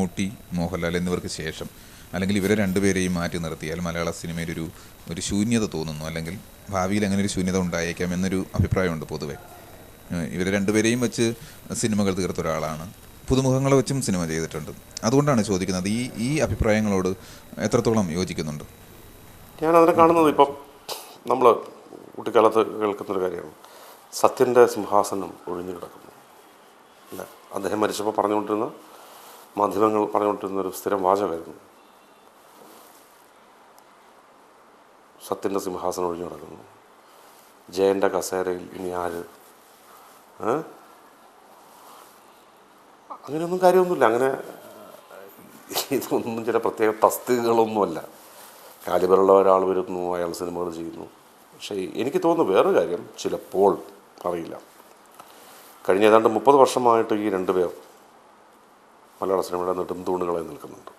മമ്മൂട്ടി, മോഹൻലാൽ എന്നിവർക്ക് ശേഷം, അല്ലെങ്കിൽ ഇവരെ രണ്ടുപേരെയും മാറ്റി നിർത്തിയാൽ മലയാള സിനിമയിൽ ഒരു ശൂന്യത തോന്നുന്നു, അല്ലെങ്കിൽ ഭാവിയിൽ അങ്ങനെ ഒരു ശൂന്യത ഉണ്ടായേക്കാം എന്നൊരു അഭിപ്രായമുണ്ട് പൊതുവെ. ഇവരെ രണ്ടുപേരെയും വെച്ച് സിനിമകൾ തീർത്ത ഒരാളാണ്, പുതുമുഖങ്ങളെ വെച്ചും സിനിമ ചെയ്തിട്ടുണ്ട്. അതുകൊണ്ടാണ് ചോദിക്കുന്നത്, ഈ അഭിപ്രായങ്ങളോട് എത്രത്തോളം യോജിക്കുന്നുണ്ട്? ഞാനതിനെ കാണുന്നത്, ഇപ്പം നമ്മൾ കുട്ടിക്കാലത്ത് കേൾക്കുന്നൊരു കാര്യമാണ്, സത്യൻ്റെ സിംഹാസനം ഒഴിഞ്ഞു കിടക്കുന്നു. അല്ല, അദ്ദേഹം മരിച്ചപ്പോൾ പറഞ്ഞുകൊണ്ടിരുന്ന, മാധ്യമങ്ങൾ പറഞ്ഞുകൊണ്ടിരുന്നൊരു സ്ഥിരം വാചകമായിരുന്നു, സത്യൻ്റെ സിംഹാസനം ഒഴിഞ്ഞു കിടക്കുന്നു, ജയൻ്റെ കസേരയിൽ ഇനി ആര്? അങ്ങനെയൊന്നും കാര്യമൊന്നുമില്ല. അങ്ങനെ ഇതൊന്നും ചില പ്രത്യേക തസ്തികകളൊന്നുമല്ല. കാലിബറുള്ള ഒരാൾ വരുന്നു, അയാൾ സിനിമകൾ ചെയ്യുന്നു. പക്ഷേ എനിക്ക് തോന്നുന്നു വേറൊരു കാര്യം, ചിലപ്പോൾ, അറിയില്ല, കഴിഞ്ഞ ഏതാണ്ട് 30 വർഷമായിട്ട് ഈ രണ്ടുപേർ മലയാള സിനിമയുടെ നെടുംതൂണുകളായി നിൽക്കുന്നുണ്ട്.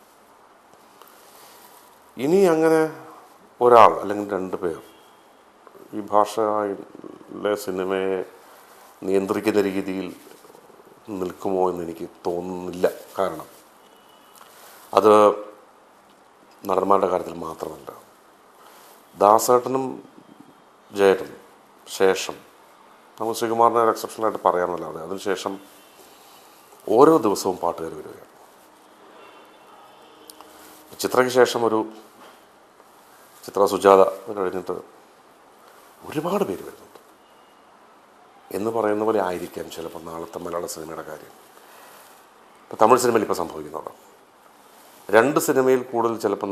ഇനി അങ്ങനെ ഒരാൾ അല്ലെങ്കിൽ 2 പേർ ഈ ഭാഷയിലെ സിനിമയെ നിയന്ത്രിക്കുന്ന രീതിയിൽ നിൽക്കുമോ എന്ന് എനിക്ക് തോന്നുന്നില്ല. കാരണം അത് നടന്മാരുടെ കാര്യത്തിൽ മാത്രമല്ല, ദാസേട്ടനും ജയേട്ടനും ശേഷം, നമുക്ക് ശ്രീകുമാറിനെ ഒരു എക്സെപ്ഷനായിട്ട് പറയാമെന്നല്ലാതെ, അതിനുശേഷം ഓരോ ദിവസവും പാട്ടുകാർ വരികയാണ്. ചിത്രയ്ക്ക് ശേഷം ഒരു ചിത്ര, സുജാത കഴിഞ്ഞിട്ട് ഒരുപാട് പേര് വരുന്നുണ്ട് എന്ന് പറയുന്ന പോലെ ആയിരിക്കാം ചിലപ്പോൾ നാളത്തെ മലയാള സിനിമയുടെ കാര്യം. ഇപ്പോൾ തമിഴ് സിനിമയിൽ ഇപ്പോൾ സംഭവിക്കുന്നതാണ്, 2 സിനിമയിൽ കൂടുതൽ ചിലപ്പോൾ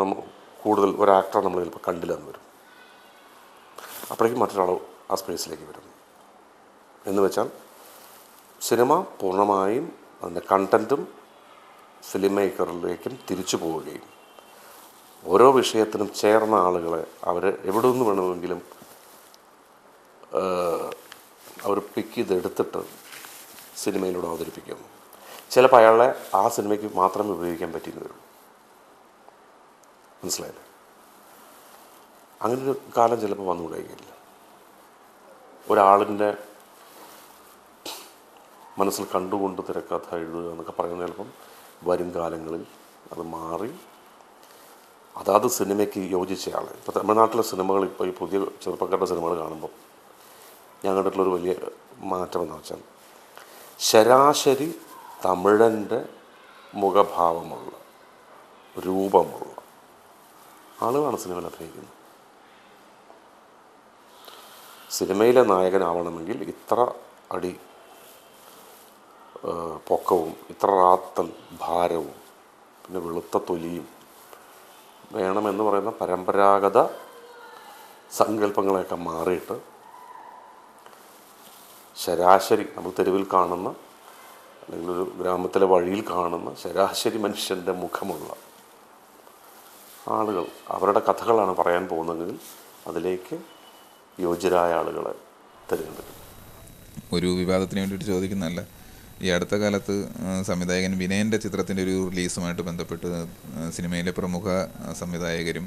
കൂടുതൽ ഒരു ആക്ടറെ നമ്മൾ ചിലപ്പോൾ കണ്ടില്ലെന്ന് വരും. അപ്പോഴേക്കും മറ്റൊരാൾ ആ സ്പേസിലേക്ക് വരുന്നു. എന്ന് വെച്ചാൽ സിനിമ പൂർണ്ണമായും അതിൻ്റെ കണ്ടൻറ്റും ഫിലിം മേക്കറിലേക്കും തിരിച്ചു പോവുകയും ഓരോ വിഷയത്തിനും ചേർന്ന ആളുകളെ അവർ എവിടെ നിന്ന് വേണമെങ്കിലും അവർ പിക്ക് ചെയ്തെടുത്തിട്ട് സിനിമയിലൂടെ അവതരിപ്പിക്കുന്നു. ചിലപ്പോൾ അയാളെ ആ സിനിമയ്ക്ക് മാത്രമേ ഉപയോഗിക്കാൻ പറ്റിയെന്ന് വരും. മനസ്സിലായില്ലേ? അങ്ങനൊരു കാലം ചിലപ്പോൾ വന്നുകൂടെയില്ല. ഒരാളിൻ്റെ മനസ്സിൽ കണ്ടുകൊണ്ട് തിരക്കഥ എഴുതുക എന്നൊക്കെ പറയുന്നത് ചിലപ്പം വരും കാലങ്ങളിൽ അത് മാറി അതാത് സിനിമയ്ക്ക് യോജിച്ച ആൾ. ഇപ്പോൾ തമിഴ്നാട്ടിലെ സിനിമകൾ, ഇപ്പോൾ ഈ പുതിയ ചെറുപ്പക്കാരുടെ സിനിമകൾ കാണുമ്പോൾ ഞാൻ കണ്ടിട്ടുള്ളൊരു വലിയ മാറ്റം എന്ന് വെച്ചാൽ, ശരാശരി തമിഴൻ്റെ മുഖഭാവമുള്ള, രൂപമുള്ള ആളുകളാണ് സിനിമയിൽ അഭിനയിക്കുന്നത്. സിനിമയിലെ നായകനാവണമെങ്കിൽ ഇത്ര അടി പൊക്കവും ഇത്ര റാത്തൽ ഭാരവും പിന്നെ വെളുത്ത തൊലിയും വേണമെന്ന് പറയുന്ന പരമ്പരാഗത സങ്കല്പങ്ങളെയൊക്കെ മാറിയിട്ട് ശരാശരി നമ്മൾ തെരുവിൽ കാണുന്ന, അല്ലെങ്കിൽ ഒരു ഗ്രാമത്തിലെ വഴിയിൽ കാണുന്ന ശരാശരി മനുഷ്യൻ്റെ മുഖമുള്ള ആളുകൾ, അവരുടെ കഥകളാണ് പറയാൻ പോകുന്നതെങ്കിൽ അതിലേക്ക് യോഗ്യരായ ആളുകളെ തിരഞ്ഞെടുക്കും. ഒരു വിവാദത്തിന് വേണ്ടിയിട്ട് ചോദിക്കുന്നതല്ല, ഈ അടുത്ത കാലത്ത് സംവിധായകൻ വിനയൻ്റെ ചിത്രത്തിൻ്റെ ഒരു റിലീസുമായിട്ട് ബന്ധപ്പെട്ട് സിനിമയിലെ പ്രമുഖ സംവിധായകരും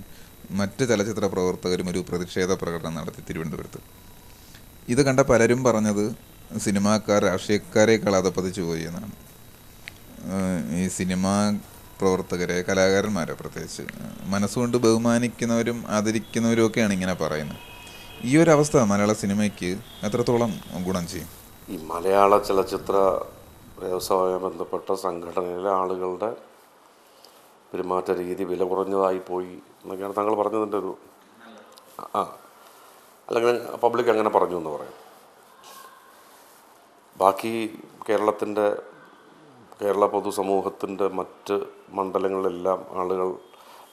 മറ്റ് ചലച്ചിത്ര പ്രവർത്തകരും ഒരു പ്രതിഷേധ പ്രകടനം നടത്തി തിരുവനന്തപുരത്ത്. ഇത് കണ്ട പലരും പറഞ്ഞത് സിനിമാക്കാർ രാഷ്ട്രീയക്കാരേക്കാൾ അധപ്പതിച്ചു പോയി എന്നാണ്. ഈ സിനിമാ പ്രവർത്തകരെ, കലാകാരന്മാരെ പ്രത്യേകിച്ച് മനസ്സുകൊണ്ട് ബഹുമാനിക്കുന്നവരും ആദരിക്കുന്നവരും ഒക്കെയാണ് ഇങ്ങനെ പറയുന്നത്. ഈ ഒരു അവസ്ഥ മലയാള സിനിമയ്ക്ക് എത്രത്തോളം ഗുണം ചെയ്യും? ഈ മലയാള ചലച്ചിത്ര വ്യവസായവുമായി ബന്ധപ്പെട്ട സംഘടനയിലെ ആളുകളുടെ പെരുമാറ്റ രീതി വില കുറഞ്ഞതായി പോയി എന്നൊക്കെയാണ് താങ്കൾ പറഞ്ഞതിൻ്റെ ഒരു അല്ലെങ്കിൽ പബ്ലിക് അങ്ങനെ പറഞ്ഞു എന്ന് പറയാം. ബാക്കി കേരള പൊതുസമൂഹത്തിൻ്റെ മറ്റ് മണ്ഡലങ്ങളിലെല്ലാം ആളുകൾ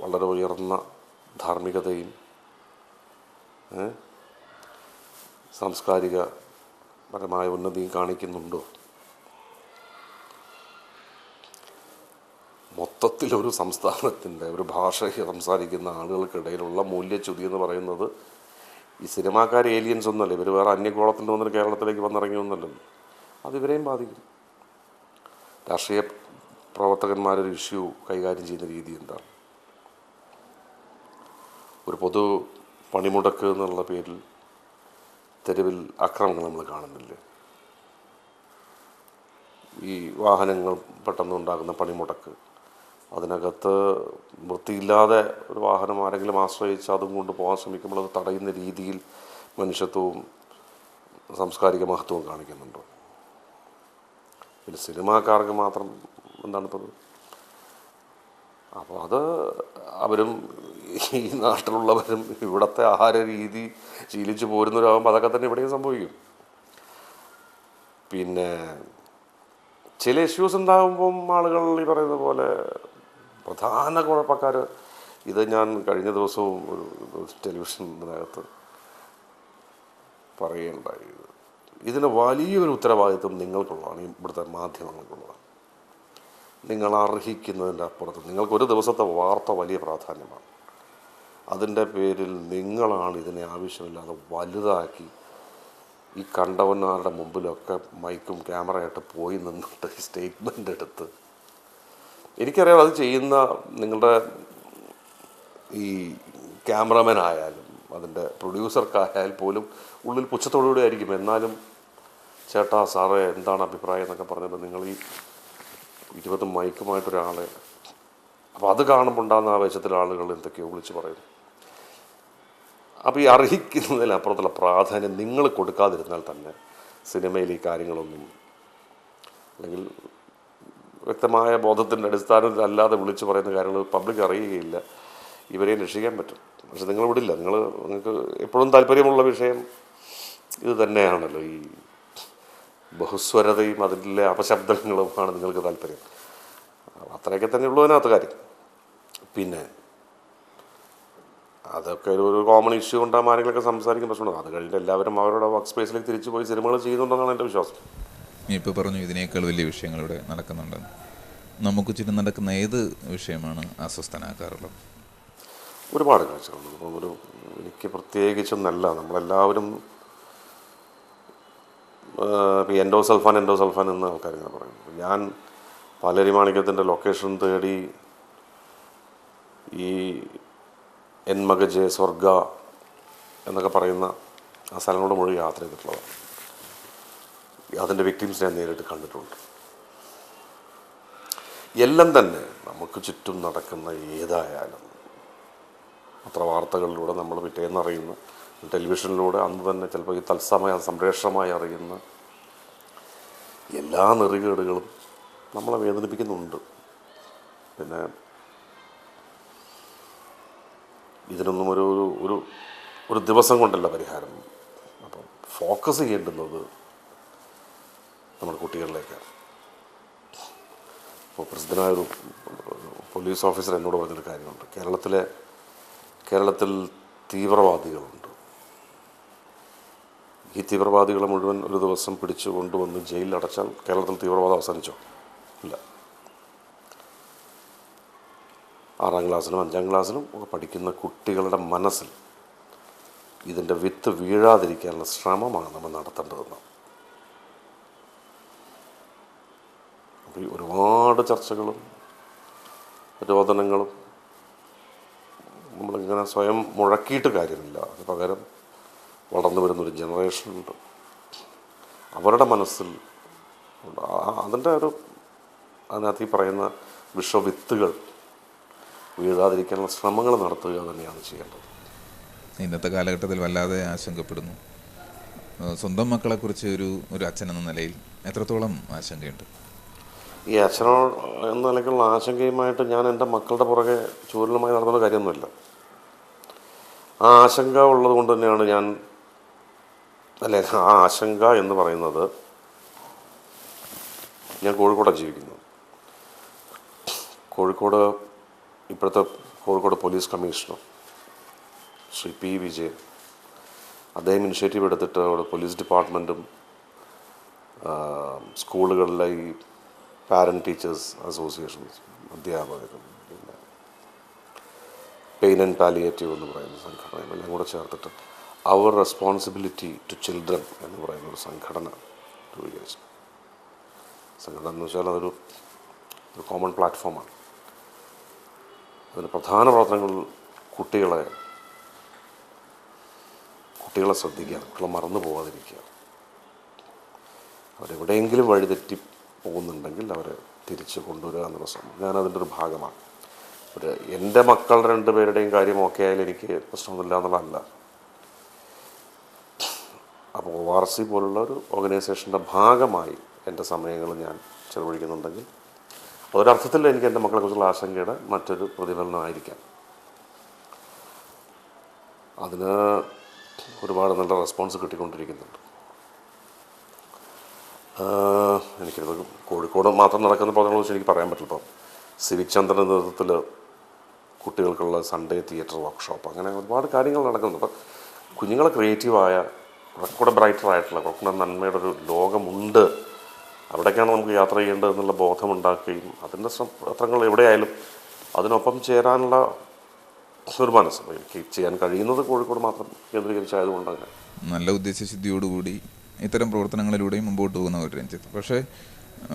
വളരെ ഉയർന്ന ധാർമ്മികതയും സാംസ്കാരികപരമായ ഉന്നതിയും കാണിക്കുന്നുണ്ടോ? മൊത്തത്തിലൊരു സംസ്ഥാനത്തിൻ്റെ ഒരു ഭാഷ സംസാരിക്കുന്ന ആളുകൾക്കിടയിലുള്ള മൂല്യച്യുതി എന്ന് പറയുന്നത് ഈ സിനിമാക്കാർ ഏലിയൻസ് ഒന്നുമല്ല, ഇവർ വേറെ അന്യഗോളത്തിൽ വന്നിട്ട് കേരളത്തിലേക്ക് വന്നിറങ്ങിയൊന്നുമല്ലല്ലോ. അതിവരെയും ബാധിക്കും. രാഷ്ട്രീയ പ്രവർത്തകന്മാരൊരു ഇഷ്യൂ കൈകാര്യം ചെയ്യുന്ന രീതി എന്താണ്? ഒരു പൊതു പണിമുടക്ക് എന്നുള്ള പേരിൽ തെരുവിൽ ആക്രമണങ്ങൾ നമ്മൾ കാണുന്നില്ലേ? ഈ വാഹനങ്ങൾ പെട്ടെന്ന് ഉണ്ടാകുന്ന പണിമുടക്ക്, അതിനകത്ത് വൃത്തിയില്ലാതെ ഒരു വാഹനം ആരെങ്കിലും ആശ്രയിച്ച് അതും കൊണ്ട് പോകാൻ ശ്രമിക്കുമ്പോൾ അത് തടയുന്ന രീതിയിൽ മനുഷ്യത്വവും സാംസ്കാരിക മഹത്വവും കാണിക്കുന്നുണ്ട്. പിന്നെ സിനിമാക്കാർക്ക് മാത്രം എന്താണിപ്പോൾ? അപ്പോൾ അത് അവരും ഈ നാട്ടിലുള്ളവരും ഇവിടുത്തെ ആഹാര രീതി ശീലിച്ച് പോരുന്നവരാകുമ്പോൾ അതൊക്കെ തന്നെ ഇവിടെയും സംഭവിക്കും. പിന്നെ ചില ഇഷ്യൂസ് ഉണ്ടാകുമ്പം ആളുകൾ ഈ പറയുന്ന പോലെ പ്രധാന കുഴപ്പക്കാർ, ഇത് ഞാൻ കഴിഞ്ഞ ദിവസവും ഒരു ടെലിവിഷനകത്ത് പറയുകയുണ്ടായി, ഇതിന് വലിയൊരു ഉത്തരവാദിത്വം നിങ്ങൾക്കുള്ളതാണ്, ഇവിടുത്തെ മാധ്യമങ്ങൾക്കുള്ളതാണ്. നിങ്ങൾ അർഹിക്കുന്നതിൻ്റെ അപ്പുറത്ത് നിങ്ങൾക്കൊരു ദിവസത്തെ വാർത്ത വലിയ പ്രാധാന്യമാണ്. അതിൻ്റെ പേരിൽ നിങ്ങളാണ് ഇതിനെ ആവശ്യമില്ലാതെ വലുതാക്കി ഈ കണ്ടവന്മാരുടെ മുമ്പിലൊക്കെ മൈക്കും ക്യാമറയായിട്ട് പോയി നിന്നിട്ട് സ്റ്റേറ്റ്മെൻ്റ് എടുത്ത്, എനിക്കറിയാം അത് ചെയ്യുന്ന നിങ്ങളുടെ ഈ ക്യാമറമാൻ ആയാലും അതിൻ്റെ പ്രൊഡ്യൂസർക്കായാൽ പോലും ഉള്ളിൽ പുച്ഛത്തോടുകൂടി ആയിരിക്കും. എന്നാലും ചേട്ടാ സാറേ എന്താണ് അഭിപ്രായം എന്നൊക്കെ പറഞ്ഞിട്ട് നിങ്ങൾ ഈ 20 മൈക്കുമായിട്ടൊരാളെ, അപ്പോൾ അത് കാണുമ്പോൾ ഉണ്ടാകുന്ന ആവേശത്തിൽ ആളുകൾ എന്തൊക്കെയോ വിളിച്ച് പറയുന്നു. അപ്പോൾ ഈ അർഹിക്കുന്നതിലപ്പുറത്തുള്ള പ്രാധാന്യം നിങ്ങൾ കൊടുക്കാതിരുന്നാൽ തന്നെ സിനിമയിൽ ഈ കാര്യങ്ങളൊന്നും, അല്ലെങ്കിൽ വ്യക്തമായ ബോധത്തിൻ്റെ അടിസ്ഥാനത്തിൽ അല്ലാതെ വിളിച്ച് പറയുന്ന കാര്യങ്ങൾ പബ്ലിക് അറിയുകയില്ല, ഇവരെയും രക്ഷിക്കാൻ പറ്റും. പക്ഷെ നിങ്ങൾ വിടില്ല. നിങ്ങൾക്ക് എപ്പോഴും താല്പര്യമുള്ള വിഷയം ഇത് തന്നെയാണല്ലോ, ഈ ബഹുസ്വരതയും അതിലെ അപശബ്ദങ്ങളുമാണ് നിങ്ങൾക്ക് താല്പര്യം. അത്രയൊക്കെ തന്നെ ഉള്ളൂ അതിനകത്ത് കാര്യം. പിന്നെ അതൊക്കെ ഒരു കോമൺ ഇഷ്യൂ ഉണ്ടാകും, ആരെങ്കിലൊക്കെ സംസാരിക്കും, പ്രശ്നമുണ്ട്. അത് കഴിഞ്ഞിട്ട് എല്ലാവരും അവരുടെ വർക്ക് സ്പേസിലേക്ക് തിരിച്ചു പോയി സിനിമകൾ ചെയ്യുന്നുണ്ടെന്നാണ് എൻ്റെ വിശ്വാസം. ഇപ്പോൾ പറഞ്ഞു ഇതിനേക്കാൾ വലിയ വിഷയങ്ങൾ ഇവിടെ നടക്കുന്നുണ്ടെന്ന്. നമുക്ക് ചുറ്റും നടക്കുന്ന ഏത് വിഷയമാണ് അസ്വസ്ഥനാക്കാറുള്ളത്? ഒരുപാട് കാഴ്ചകളുണ്ട്. ഇപ്പം എനിക്ക് പ്രത്യേകിച്ചൊന്നല്ല, നമ്മളെല്ലാവരും ഇപ്പോൾ എൻഡോസൾഫാൻ എന്ന് ആൾക്കാരിങ്ങനെ പറയും. ഞാൻ പാലേരിമാണിക്യത്തിൻ്റെ ലൊക്കേഷൻ തേടി ഈ എൻ മഗജെ സ്വർഗ എന്നൊക്കെ പറയുന്ന ആ സ്ഥലങ്ങളുടെ മുഴുവൻ യാത്ര ചെയ്തിട്ടുള്ളതാണ്. അതിൻ്റെ വിക്ടിംസിനെ ഞാൻ നേരിട്ട് കണ്ടിട്ടുണ്ട്. എല്ലാം തന്നെ നമുക്ക് ചുറ്റും നടക്കുന്ന ഏതായാലും അത്ര വാർത്തകളിലൂടെ നമ്മൾ പിറ്റേന്നറിയുന്ന, ടെലിവിഷനിലൂടെ അന്ന് തന്നെ ചിലപ്പോൾ ഈ തത്സമയ സംപ്രേഷണമായി അറിയുന്ന എല്ലാ നെറികേടുകളും നമ്മളെ വേദനിപ്പിക്കുന്നുണ്ട്. പിന്നെ ഇതിനൊന്നും ഒരു ദിവസം കൊണ്ടല്ല പരിഹാരം. അപ്പം ഫോക്കസ് ചെയ്യേണ്ടുന്നത് നമ്മുടെ കുട്ടികളിലേക്കാണ്. ഇപ്പോൾ പ്രസിദ്ധനായൊരു പോലീസ് ഓഫീസർ എന്നോട് പറഞ്ഞൊരു കാര്യമുണ്ട്. കേരളത്തിൽ തീവ്രവാദികളുണ്ട്. ഈ തീവ്രവാദികളെ മുഴുവൻ ഒരു ദിവസം പിടിച്ചു കൊണ്ടുവന്ന് ജയിലിൽ അടച്ചാൽ കേരളത്തിൽ തീവ്രവാദം അവസാനിച്ചോ? ഇല്ല. 6ാം ക്ലാസ്സിലും 5ാം ക്ലാസ്സിലും ഒക്കെ പഠിക്കുന്ന കുട്ടികളുടെ മനസ്സിൽ ഇതിൻ്റെ വിത്ത് വീഴാതിരിക്കാനുള്ള ശ്രമമാണ് നമ്മൾ നടത്തേണ്ടതെന്ന്. അപ്പോൾ ഈ ഒരുപാട് ചർച്ചകളും രോദനങ്ങളും നമ്മളിങ്ങനെ സ്വയം മുഴക്കിയിട്ട് കാര്യമില്ല. അത് പകരം വളർന്നു വരുന്നൊരു ജനറേഷനുണ്ട്, അവരുടെ മനസ്സിൽ അതിനകത്ത് ഈ പറയുന്ന വിഷവിത്തുകൾ വീഴാതിരിക്കാനുള്ള ശ്രമങ്ങൾ നടത്തുക തന്നെയാണ് ചെയ്യേണ്ടത്. ഇന്നത്തെ കാലഘട്ടത്തിൽ വല്ലാതെ ആശങ്കപ്പെടുന്നു. സ്വന്തം മക്കളെക്കുറിച്ച് ഒരു അച്ഛൻ എന്ന നിലയിൽ എത്രത്തോളം ആശങ്കയുണ്ട്? ഈ അച്ഛനോ എന്ന നിലയ്ക്കുള്ള ആശങ്കയുമായിട്ട് ഞാൻ എൻ്റെ മക്കളുടെ പുറകെ ചൂരലുമായി നടത്തുന്ന കാര്യമൊന്നുമില്ല. ആ ആശങ്ക ഉള്ളത് കൊണ്ട് തന്നെയാണ് ആ ആശങ്ക എന്ന് പറയുന്നത്, ഞാൻ കോഴിക്കോടാണ് ജീവിക്കുന്നത്. ഇപ്പോഴത്തെ Kozhikode police commissioner Shri P Vijayan, അദ്ദേഹം ഇനിഷ്യേറ്റീവ് എടുത്തിട്ട് അവിടെ പോലീസ് ഡിപ്പാർട്ട്മെൻറ്റും സ്കൂളുകളിലെ ഈ പാരൻറ്റ് ടീച്ചേഴ്സ് അസോസിയേഷൻസ്, അധ്യാപകരും, പിന്നെ പെയിൻ ആൻഡ് പാലിയേറ്റീവ് എന്ന് പറയുന്ന സംഘടന എല്ലാം കൂടെ ചേർത്തിട്ട് അവർ റെസ്പോൺസിബിലിറ്റി ടു ചിൽഡ്രൻ എന്ന് പറയുന്ന ഒരു സംഘടന രൂപീകരിച്ചു. സംഘടന എന്ന് വെച്ചാൽ അതൊരു കോമൺ പ്ലാറ്റ്ഫോമാണ്. അതിന് പ്രധാന പ്രവർത്തനങ്ങൾ കുട്ടികളെ ശ്രദ്ധിക്കുക, കുട്ടികളെ മറന്നു പോകാതിരിക്കുക, അവരെവിടെയെങ്കിലും വഴിതെറ്റി പോകുന്നുണ്ടെങ്കിൽ അവരെ തിരിച്ച് കൊണ്ടുവരിക എന്നുള്ള ശ്രമം ഞാനതിൻ്റെ ഒരു ഭാഗമാണ്. എൻ്റെ മക്കൾ രണ്ടുപേരുടെയും കാര്യം ഓക്കെ ആയാലും എനിക്ക് പ്രശ്നമൊന്നുമില്ല എന്നുള്ളതല്ല. അപ്പോൾ ORC പോലുള്ള ഒരു ഓർഗനൈസേഷൻ്റെ ഭാഗമായി എൻ്റെ സമയങ്ങൾ ഞാൻ ചെലവഴിക്കുന്നുണ്ടെങ്കിൽ അതൊരർത്ഥത്തിൽ എനിക്ക് എൻ്റെ മക്കളെക്കുറിച്ചുള്ള ആശങ്കയുടെ മറ്റൊരു പ്രതിഫലനമായിരിക്കാം. അതിന് ഒരുപാട് നല്ല റെസ്പോൺസ് കിട്ടിക്കൊണ്ടിരിക്കുന്നുണ്ട്. എനിക്കിത് കോഴിക്കോട് മാത്രം നടക്കുന്ന പ്രവർത്തനങ്ങളെക്കുറിച്ച് എനിക്ക് പറയാൻ പറ്റില്ല. ഇപ്പം സിവിക് ചന്ദ്രൻ്റെ നേതൃത്വത്തിൽ കുട്ടികൾക്കുള്ള സൺഡേ തിയേറ്റർ വർക്ക്ഷോപ്പ്, അങ്ങനെ ഒരുപാട് കാര്യങ്ങൾ നടക്കുന്നുണ്ട്. അപ്പം കുഞ്ഞുങ്ങൾ ക്രിയേറ്റീവായ കുറച്ചുകൂടെ ബ്രൈറ്ററായിട്ടുള്ള കുറച്ചുകൂടെ നന്മയുടെ ഒരു ലോകമുണ്ട്, അവിടേക്കാണ് നമുക്ക് യാത്ര ചെയ്യേണ്ടത് എന്നുള്ള ബോധമുണ്ടാക്കുകയും അതിൻ്റെ ശ്രമങ്ങൾ എവിടെയായാലും അതിനൊപ്പം ചേരാനുള്ള ഒരു മനസ്സ് എനിക്ക് ചെയ്യാൻ കഴിയുന്നത് കോഴിക്കോട് മാത്രം കേന്ദ്രീകരിച്ചായതുകൊണ്ട് അങ്ങനെ നല്ല ഉദ്ദേശശുദ്ധിയോടുകൂടി ഇത്തരം പ്രവർത്തനങ്ങളിലൂടെയും മുമ്പോട്ട് പോകുന്ന ഒരു രഞ്ജിത്ത്. പക്ഷേ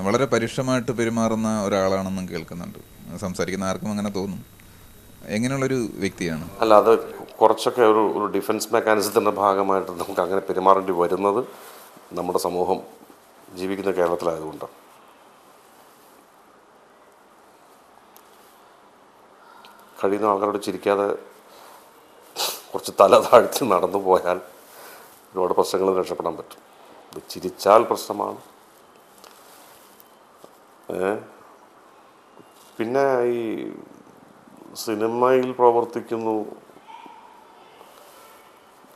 വളരെ പരുഷമായിട്ട് പെരുമാറുന്ന ഒരാളാണെന്നും കേൾക്കുന്നുണ്ട്. സംസാരിക്കുന്ന ആർക്കും അങ്ങനെ തോന്നും. എങ്ങനെയുള്ളൊരു വ്യക്തിയാണ്? അല്ല, അത് കുറച്ചൊക്കെ ഒരു ഡിഫൻസ് മെക്കാനിസത്തിൻ്റെ ഭാഗമായിട്ട് നമുക്ക് അങ്ങനെ പെരുമാറേണ്ടി വരുന്നത് നമ്മുടെ സമൂഹം ജീവിക്കുന്ന കേരളത്തിലായതുകൊണ്ട്. കഴിയുന്ന ആൾക്കാരോട് ചിരിക്കാതെ കുറച്ച് തല താഴ്ത്തി നടന്നു പോയാൽ ഒരുപാട് പ്രശ്നങ്ങൾ രക്ഷപ്പെടാൻ പറ്റും. ഇത് ചിരിച്ചാൽ പ്രശ്നമാണ്. പിന്നെ ഈ സിനിമയിൽ പ്രവർത്തിക്കുന്നു,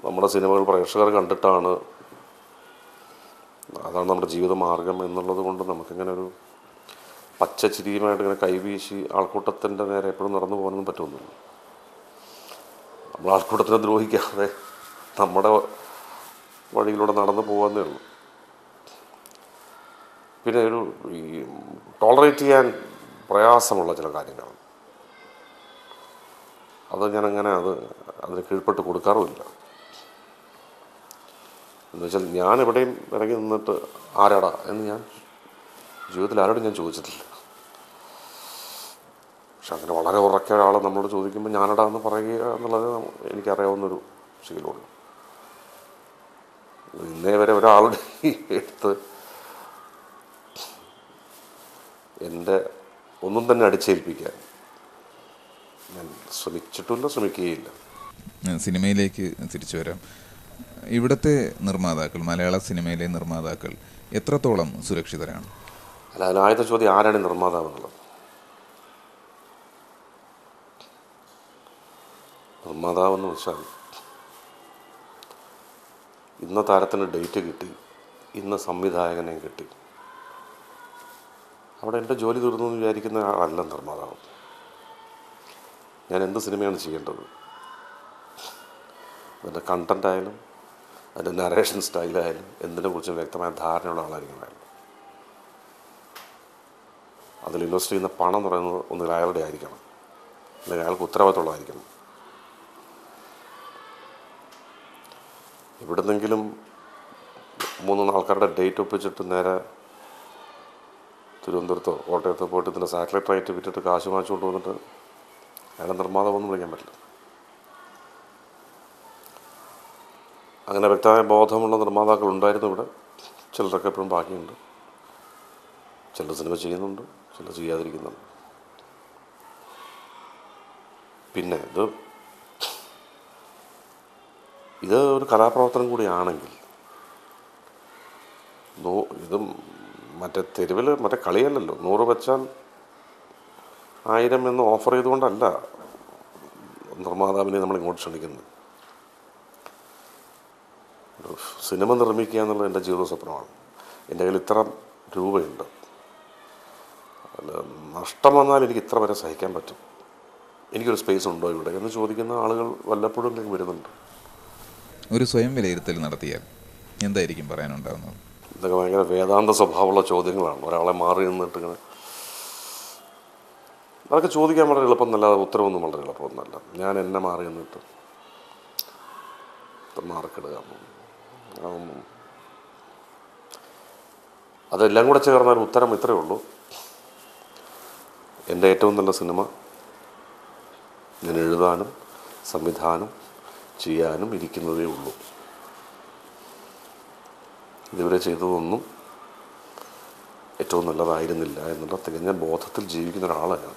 നമ്മുടെ സിനിമകൾ പ്രേക്ഷകർ കണ്ടിട്ടാണ്, അതാണ് നമ്മുടെ ജീവിത മാർഗം എന്നുള്ളത് കൊണ്ട് നമുക്കിങ്ങനെ ഒരു പച്ചച്ചിരിയുമായിട്ട് ഇങ്ങനെ കൈവീശി ആൾക്കൂട്ടത്തിൻ്റെ നേരെ എപ്പോഴും നടന്നു പോകാനൊന്നും പറ്റുമെന്നില്ല. നമ്മൾ ആൾക്കൂട്ടത്തിനെ ദ്രോഹിക്കാതെ നമ്മുടെ വഴിയിലൂടെ നടന്നു പോകാന്നേ ഉള്ളൂ. പിന്നെ ഈ ടോളറേറ്റ് ചെയ്യാൻ പ്രയാസമുള്ള ചില കാര്യങ്ങൾ അത് ഞാനങ്ങനെ അതിന് കീഴ്പ്പെട്ട് കൊടുക്കാറുമില്ല. എന്ന് വെച്ചാൽ ഞാൻ എവിടെയും ഇറങ്ങി നിന്നിട്ട് ആരാടാ എന്ന് ഞാൻ ജീവിതത്തിൽ ആരോടും ഞാൻ ചോദിച്ചിട്ടില്ല. പക്ഷെ അങ്ങനെ വളരെ ഉറക്കെ ഒരാൾ നമ്മളോട് ചോദിക്കുമ്പോൾ ഞാനടാ എന്ന് പറയുക എന്നുള്ളത് എനിക്കറിയാവുന്നൊരു ശീലമുള്ളൂ. ഇന്നേ വരെ ഒരാളുടെ എടുത്ത് എൻ്റെ ഒന്നും തന്നെ അടിച്ചേൽപ്പിക്കാൻ ഞാൻ ശ്രമിച്ചിട്ടില്ല, ശ്രമിക്കുകയില്ല. സിനിമയിലേക്ക് തിരിച്ചു വരാം. ഇവിടുത്തെ നിർമ്മാതാക്കൾ, മലയാള സിനിമയിലെ നിർമ്മാതാക്കൾ എത്രത്തോളം സുരക്ഷിതരാണ്? അല്ല, അതിനാദ്യത്തെ ചോദ്യം ആരാണ് നിർമ്മാതാവ് എന്നുള്ളത്. നിർമ്മാതാവെന്ന് വെച്ചാൽ ഇന്ന താരത്തിന് ഡേറ്റ് കിട്ടി, ഇന്ന സംവിധായകനെ കിട്ടി, അവിടെ എൻ്റെ ജോലി തീർന്നു എന്ന് വിചാരിക്കുന്ന ആളല്ല നിർമ്മാതാവ്. ഞാൻ എന്ത് സിനിമയാണ് ചെയ്യേണ്ടത്, അതിൻ്റെ കണ്ടൻ്റായാലും അതിൻ്റെ നറേഷൻ സ്റ്റൈലായാലും എന്തിനെക്കുറിച്ചും വ്യക്തമായ ധാരണയുള്ള ആളായിരിക്കണം അയാൾ. അതിൽ ഇൻവെസ്റ്റ് ചെയ്യുന്ന പണം എന്ന് പറയുന്നത് ഒന്നുകിൽ അയാളുടെ ആയിരിക്കണം, അല്ലെങ്കിൽ അയാൾക്ക് ഉത്തരവാദിത്തമുള്ളതായിരിക്കണം. എവിടുന്നെങ്കിലും 3 ആൾക്കാരുടെ ഡേറ്റ് ഒപ്പിച്ചിട്ട് നേരെ തിരുവനന്തപുരത്തോ കോട്ടയത്തോ പോയിട്ട് ഇതിൻ്റെ സാറ്റലൈറ്റ് റൈറ്റ് വിറ്റിട്ട് കാശ് വാങ്ങിച്ചുകൊണ്ട് വന്നിട്ട് അയാളെ നിർമ്മാതാവൊന്നും വിളിക്കാൻ പറ്റില്ല. അങ്ങനെ വ്യക്തമായ ബോധമുള്ള നിർമ്മാതാക്കൾ ഉണ്ടായിരുന്നു ഇവിടെ. ചിലരൊക്കെ എപ്പോഴും ബാക്കിയുണ്ട്. ചിലർ സിനിമ ചെയ്യുന്നുണ്ട്, ചിലർ ചെയ്യാതിരിക്കുന്നുണ്ട്. പിന്നെ ഇത് ഒരു കലാപ്രവർത്തനം കൂടിയാണെങ്കിൽ ഇത് മറ്റേ തെരുവിൽ മറ്റേ കളിയല്ലല്ലോ. 100 വെച്ചാൽ 1000 എന്ന് ഓഫർ ചെയ്തുകൊണ്ടല്ല നിർമ്മാതാവിനെ നമ്മൾ ഇങ്ങോട്ട് ക്ഷണിക്കുന്നത്. ഒരു സിനിമ നിർമ്മിക്കുക എന്നുള്ളത് എൻ്റെ ജീവിത സ്വപ്നമാണ്. എൻ്റെ കയ്യിൽ ഇത്ര രൂപയുണ്ട്, അല്ല നഷ്ടം വന്നാൽ എനിക്ക് ഇത്ര വരെ സഹിക്കാൻ പറ്റും, എനിക്കൊരു സ്പേസ് ഉണ്ടോ ഇവിടെ എന്ന് ചോദിക്കുന്ന ആളുകൾ വല്ലപ്പോഴും വരുന്നുണ്ട്. ഒരു സ്വയം വിലയിരുത്തൽ നടത്തിയാൽ എന്തായിരിക്കും പറയാനുണ്ടാകുന്നത്? ഇതൊക്കെ ഭയങ്കര വേദാന്ത സ്വഭാവമുള്ള ചോദ്യങ്ങളാണ്. ഒരാളെ മാറി നിന്നിട്ട് ഇങ്ങനെ അതൊക്കെ ചോദിക്കാൻ വളരെ എളുപ്പമൊന്നല്ല, ഉത്തരവൊന്നും വളരെ എളുപ്പമൊന്നുമല്ല. ഞാൻ എന്നെ മാറി നിന്നിട്ട് മാർക്കിടുക, അതെല്ലാം കൂടെ ചേർന്ന ഒരു ഉത്തരം ഇത്രയേ ഉള്ളൂ. എൻ്റെ ഏറ്റവും നല്ല സിനിമ ഞാൻ എഴുതാനും സംവിധാനം ചെയ്യാനും ഇരിക്കുന്നതേ ഉള്ളൂ. ഇതുവരെ ചെയ്തതൊന്നും ഏറ്റവും നല്ലതായിരുന്നില്ല എന്നുള്ള തികഞ്ഞ ബോധത്തിൽ ജീവിക്കുന്ന ഒരാളാണ് ഞാൻ.